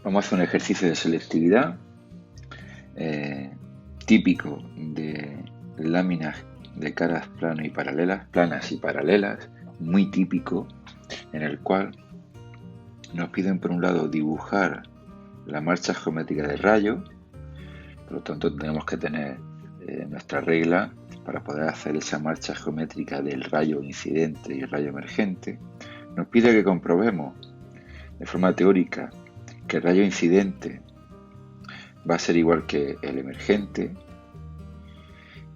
Vamos a hacer un ejercicio de selectividad típico de láminas de caras planas y paralelas, muy típico, en el cual nos piden por un lado dibujar la marcha geométrica del rayo. Por lo tanto tenemos que tener nuestra regla para poder hacer esa marcha geométrica del rayo incidente y el rayo emergente. Nos pide que comprobemos de forma teórica que el rayo incidente va a ser igual que el emergente,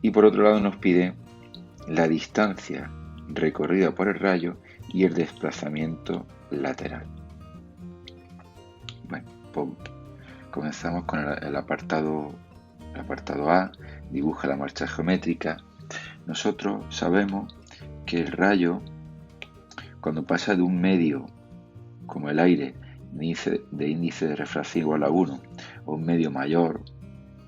y por otro lado nos pide la distancia recorrida por el rayo y el desplazamiento lateral. Bueno, pues comenzamos con el apartado A, dibuja la marcha geométrica. Nosotros sabemos que el rayo, cuando pasa de un medio como el aire de índice de refracción igual a 1 o un medio mayor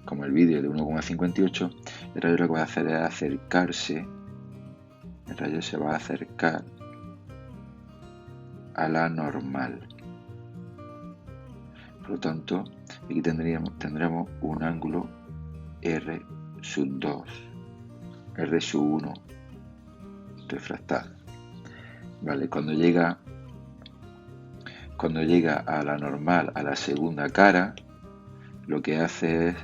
como el vidrio de 1,58, el rayo lo que va a hacer es acercarse, el rayo se va a acercar a la normal. Por lo tanto, aquí tendremos un ángulo R sub 2, R sub 1 refractado. Vale, cuando llega a la normal, a la segunda cara, lo que hace es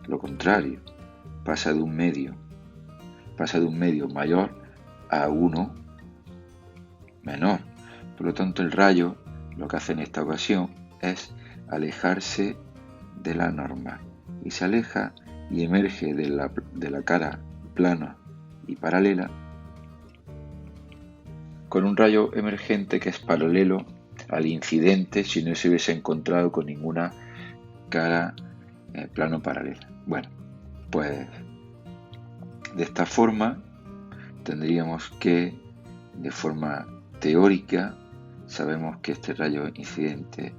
lo contrario, pasa de un medio mayor a uno menor. Por lo tanto, el rayo lo que hace en esta ocasión es alejarse de la normal, y se aleja y emerge de la cara plana y paralela con un rayo emergente que es paralelo al incidente si no se hubiese encontrado con ninguna cara plano paralela. Bueno, pues de esta forma tendríamos que, de forma teórica, sabemos que este rayo incidente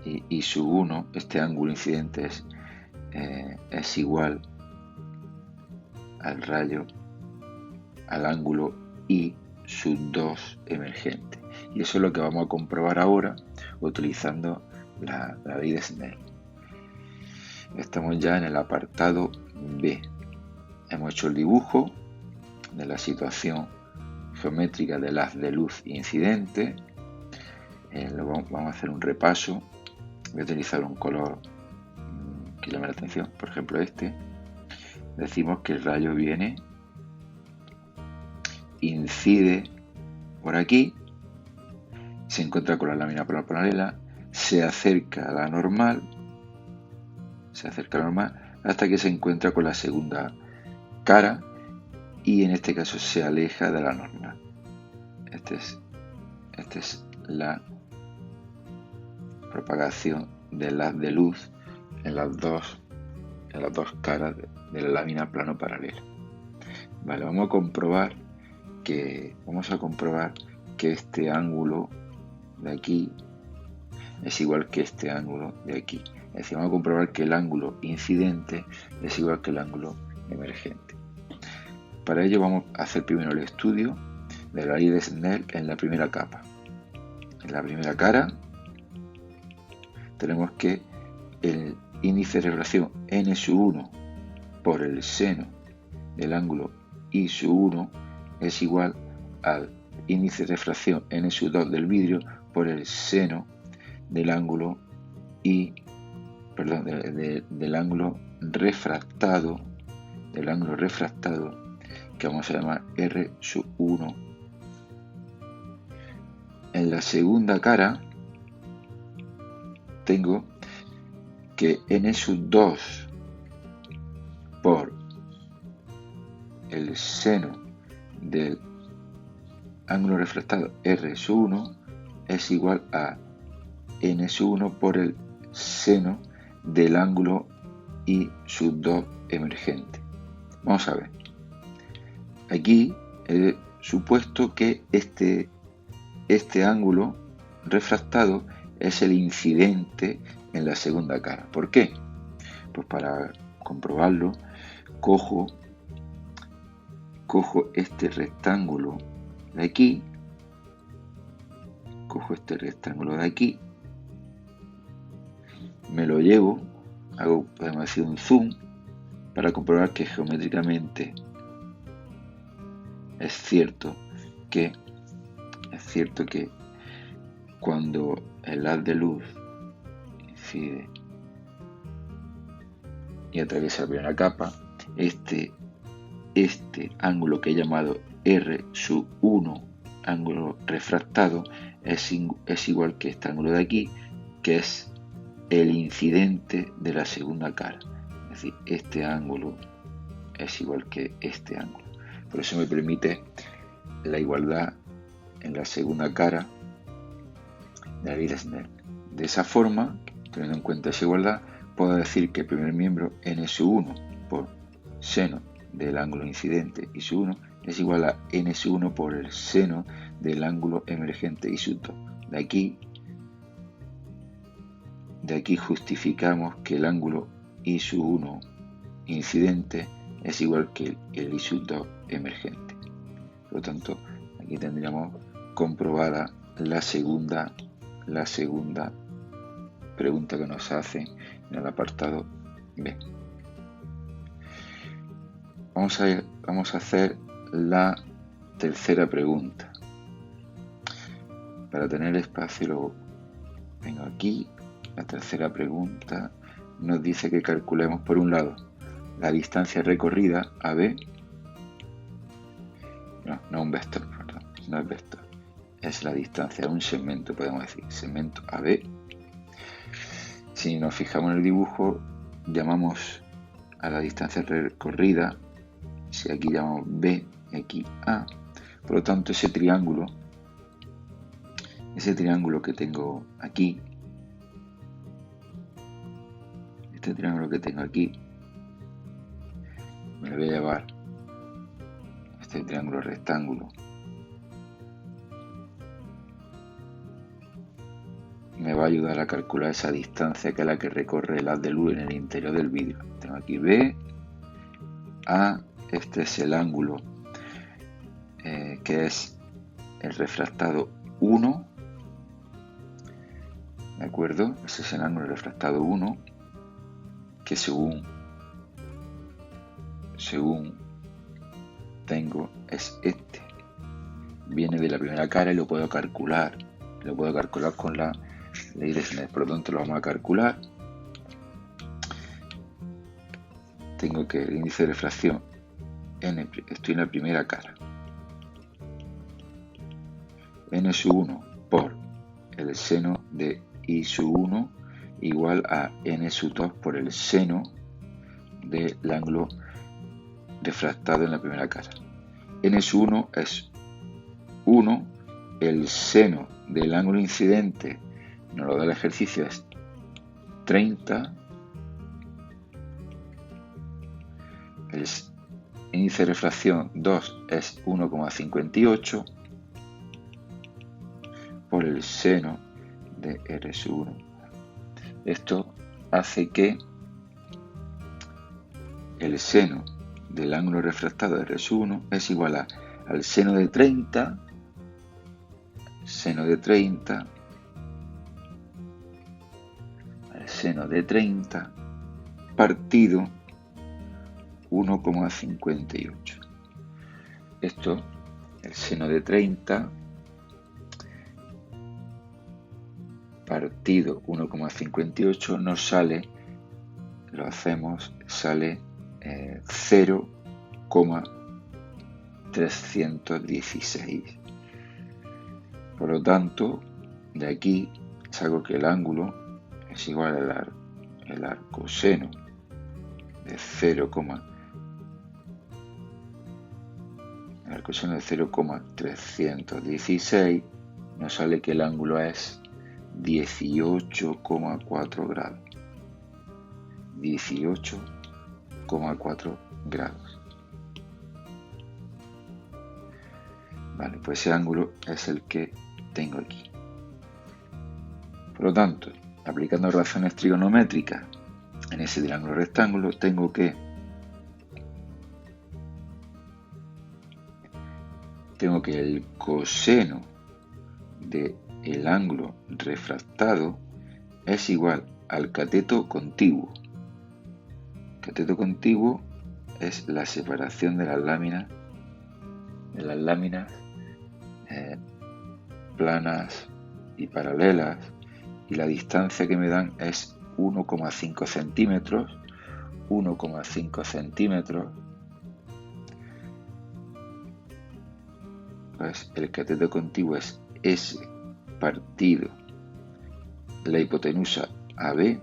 y sub 1, este ángulo incidente es igual al ángulo I sub 2 emergente. Y eso es lo que vamos a comprobar ahora utilizando la ley de Snell. Estamos ya en el apartado B. Hemos hecho el dibujo de la situación geométrica del haz de luz incidente. Vamos a hacer un repaso. Voy a utilizar un color que llame la atención, por ejemplo este. Decimos que el rayo viene, incide por aquí, se encuentra con la lámina paralela, se acerca a la normal, hasta que se encuentra con la segunda cara y en este caso se aleja de la normal. Esta es la propagación del haz de luz en las dos caras de la lámina plano paralela. Vale, vamos a comprobar que este ángulo de aquí es igual que este ángulo de aquí. Es decir, vamos a comprobar que el ángulo incidente es igual que el ángulo emergente. Para ello vamos a hacer primero el estudio de la ley de Snell en la primera capa. En la primera cara tenemos que el índice de refracción n sub 1 por el seno del ángulo I sub 1 es igual al índice de refracción n sub 2 del vidrio por el seno del ángulo del ángulo refractado, que vamos a llamar R sub 1. En la segunda cara tengo que n sub 2 por el seno del ángulo refractado R sub 1 es igual a n sub 1 por el seno del ángulo I sub 2 emergente. Vamos a ver. Aquí he supuesto que este ángulo refractado es el incidente en la segunda cara. ¿Por qué? Pues para comprobarlo, cojo este rectángulo de aquí, me lo llevo, podemos decir un zoom, para comprobar que geométricamente es cierto que cuando el haz de luz incide y atraviesa la primera capa, este ángulo que he llamado R⁻1, ángulo refractado, es igual que este ángulo de aquí, que es el incidente de la segunda cara. Es decir, este ángulo es igual que este ángulo. Por eso me permite la igualdad en la segunda cara de la ley de Snell. De esa forma, teniendo en cuenta esa igualdad, puedo decir que el primer miembro n⁻1 por seno del ángulo incidente y su 1 es igual a n⁻1 por el seno del ángulo emergente y su 2. De aquí justificamos que el ángulo I sub 1 incidente es igual que el I sub 2 emergente. Por lo tanto, aquí tendríamos comprobada la segunda pregunta que nos hacen en el apartado B. Vamos a hacer la tercera pregunta. Para tener espacio, luego vengo aquí. La tercera pregunta nos dice que calculemos, por un lado, la distancia recorrida AB. No un vector, perdón, no es vector. Es la distancia de un segmento, podemos decir, segmento AB. Si nos fijamos en el dibujo, llamamos a la distancia recorrida, si aquí llamamos B y aquí A, por lo tanto ese triángulo que tengo aquí, me lo voy a llevar este triángulo rectángulo, me va a ayudar a calcular esa distancia que es la que recorre el haz de luz en el interior del vidrio. Tengo aquí B, A, este es el ángulo que es el refractado 1, ¿de acuerdo? Ese es el ángulo refractado 1, que según tengo es este. Viene de la primera cara y lo puedo calcular con la ley de Snell. Por lo tanto lo vamos a calcular. Tengo que el índice de refracción estoy en la primera cara, n⁻1 por el seno de I⁻1 igual a n⁻2 por el seno del ángulo refractado en la primera cara. n⁻1 es 1, el seno del ángulo incidente nos lo da el ejercicio, es 30, el índice de refracción 2 es 1,58 por el seno de R⁻1. Esto hace que el seno del ángulo refractado de R⁻1 es igual al seno de 30 partido 1,58. Esto, el seno de 30 partido 1,58 nos sale, sale 0,316. Por lo tanto, de aquí saco que el ángulo es igual al arcoseno de 0,316, nos sale que el ángulo es 18,4 grados. 18,4 grados. Vale, pues ese ángulo es el que tengo aquí. Por lo tanto, aplicando relaciones trigonométricas en ese triángulo rectángulo, tengo que el coseno del ángulo refractado es igual al cateto contiguo. El cateto contiguo es la separación de las láminas planas y paralelas, y la distancia que me dan es 1,5 centímetros. 1,5 centímetros, pues el cateto contiguo es S partido la hipotenusa AB.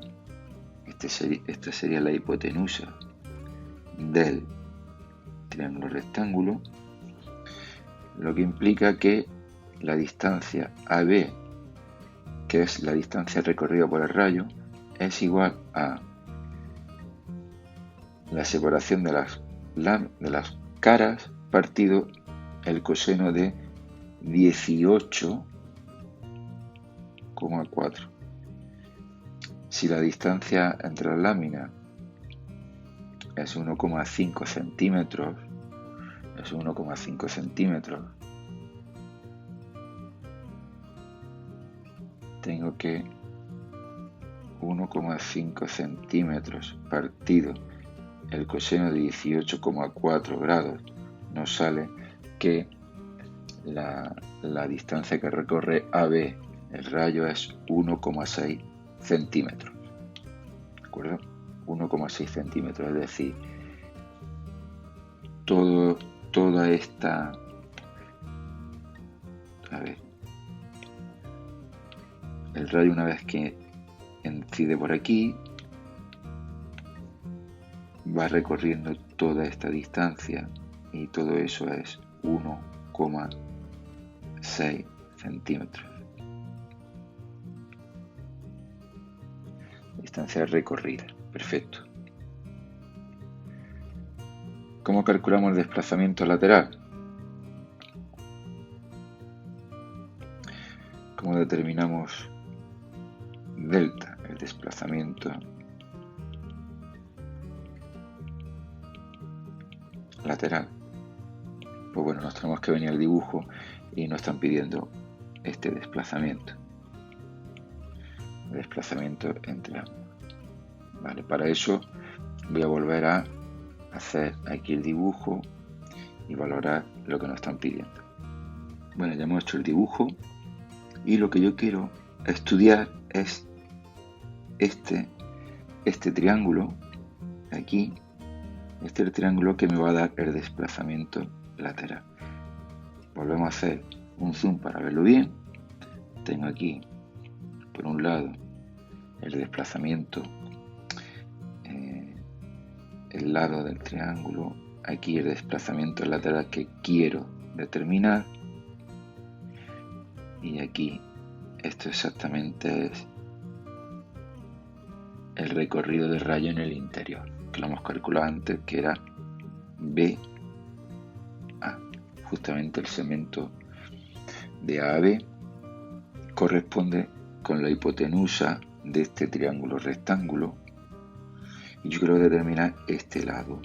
Esta sería la hipotenusa del triángulo rectángulo, lo que implica que la distancia AB, que es la distancia recorrida por el rayo, es igual a la separación de las caras partido el coseno de 18,4. Si la distancia entre las láminas es 1,5 centímetros, tengo que 1,5 centímetros partido el coseno de 18,4 grados, nos sale que la distancia que recorre AB, el rayo, es 1,6 centímetros. ¿De acuerdo? 1,6 centímetros, es decir, toda esta... A ver, el rayo, una vez que incide por aquí, va recorriendo toda esta distancia, y todo eso es 1,6 centímetros. Distancia recorrida. Perfecto. ¿Cómo calculamos el desplazamiento lateral? ¿Cómo determinamos delta, el desplazamiento lateral? Pues bueno, nos tenemos que venir al dibujo y nos están pidiendo este desplazamiento. El desplazamiento entre ambos. Vale, para eso voy a volver a hacer aquí el dibujo y valorar lo que nos están pidiendo. Bueno, ya hemos hecho el dibujo y lo que yo quiero estudiar es este triángulo de aquí. Este es el triángulo que me va a dar el desplazamiento lateral. Volvemos a hacer un zoom para verlo bien. Tengo aquí, por un lado, el desplazamiento, el lado del triángulo. Aquí el desplazamiento lateral que quiero determinar. Y aquí, esto exactamente es el recorrido del rayo en el interior, que lo hemos calculado antes, que era BA. Justamente el segmento de AB corresponde con la hipotenusa de este triángulo rectángulo, y yo quiero determinar este lado.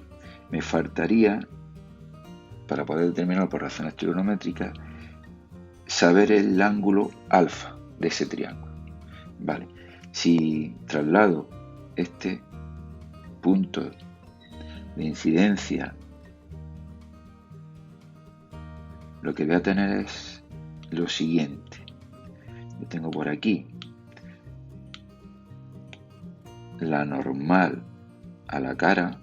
Me faltaría, para poder determinar por razones trigonométricas, saber el ángulo alfa de ese triángulo. Vale, si traslado este punto de incidencia, lo que voy a tener es lo siguiente. Yo tengo por aquí la normal a la cara,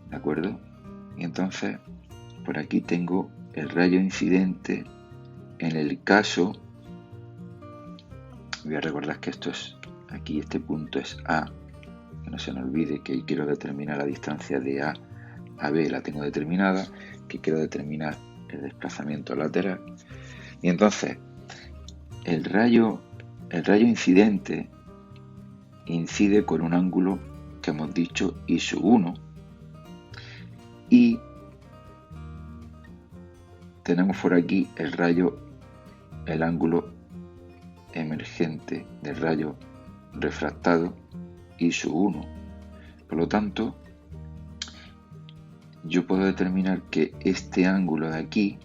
¿de acuerdo? Y entonces por aquí tengo el rayo incidente en el caso, voy a recordar que esto es, aquí este punto es A, que no se me olvide que quiero determinar la distancia de A a B, la tengo determinada, que quiero determinar el desplazamiento lateral. Y entonces el rayo incidente incide con un ángulo que hemos dicho I/1, y tenemos por aquí el ángulo emergente del rayo refractado I/1. Por lo tanto, yo puedo determinar que este ángulo de aquí,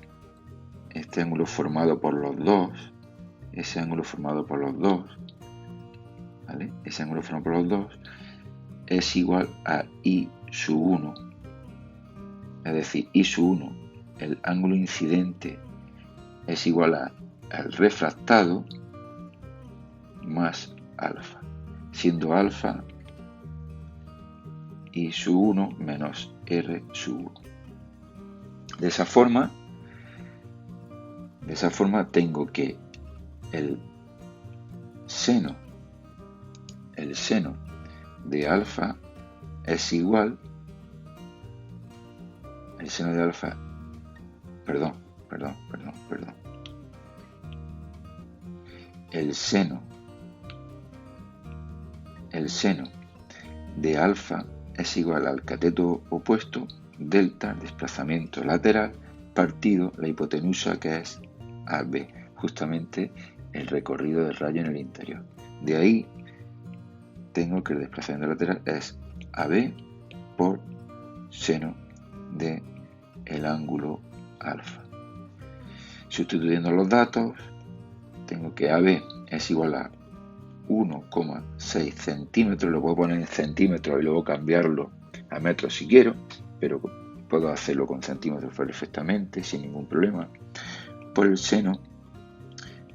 este ángulo formado por los dos, ese ángulo formado por los dos, ¿vale? Ese ángulo formado por los dos es igual a I sub 1, es decir, I sub 1, el ángulo incidente, es igual al refractado más alfa, siendo alfa I sub 1 menos R sub 1. De esa forma tengo que el seno de alfa es igual, el seno de alfa, perdón, el seno de alfa es igual al cateto opuesto, delta, desplazamiento lateral, partido la hipotenusa, que es AB, justamente el recorrido del rayo en el interior. De ahí tengo que el desplazamiento lateral es AB por seno de el ángulo alfa. Sustituyendo los datos, tengo que AB es igual a 1,6 centímetros, lo puedo poner en centímetros y luego cambiarlo a metros si quiero, pero puedo hacerlo con centímetros perfectamente, sin ningún problema, por el seno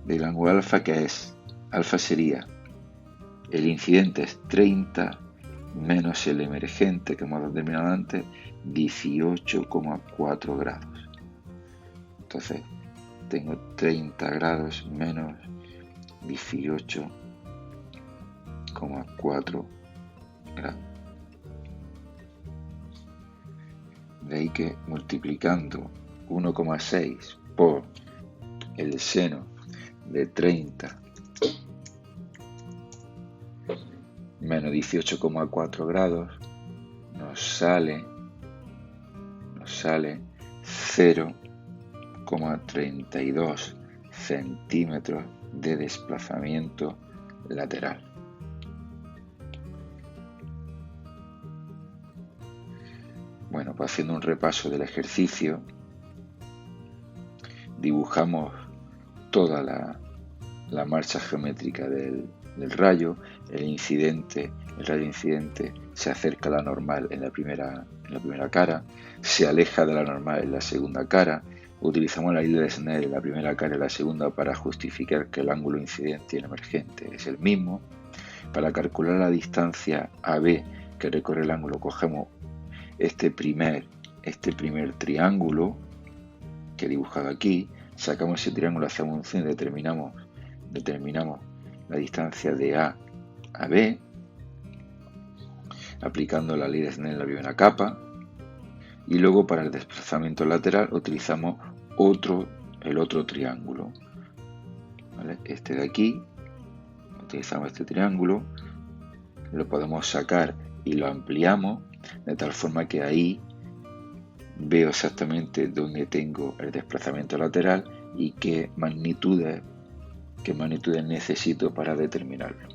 del ángulo alfa, que es, alfa sería, el incidente es 30 menos el emergente, que hemos determinado antes, 18,4 grados. Entonces, tengo 30 grados menos 18,4 grados. De ahí que multiplicando 1,6 por el seno de 30 menos 18,4 grados nos sale 0,32 centímetros de desplazamiento lateral. Bueno, pues haciendo un repaso del ejercicio, dibujamos toda la marcha geométrica del rayo. El rayo incidente se acerca a la normal en la primera cara, se aleja de la normal en la segunda cara. Utilizamos la ley de Snell en la primera cara y la segunda para justificar que el ángulo incidente y el emergente es el mismo. Para calcular la distancia AB que recorre el ángulo, cogemos este primer triángulo que he dibujado aquí, sacamos ese triángulo, hacemos un cine, determinamos la distancia de A a B, aplicando la ley de Snell en la primera capa, y luego para el desplazamiento lateral utilizamos el otro triángulo, ¿vale? Este de aquí, utilizamos este triángulo, lo podemos sacar y lo ampliamos de tal forma que ahí veo exactamente dónde tengo el desplazamiento lateral y qué magnitudes necesito para determinarlo.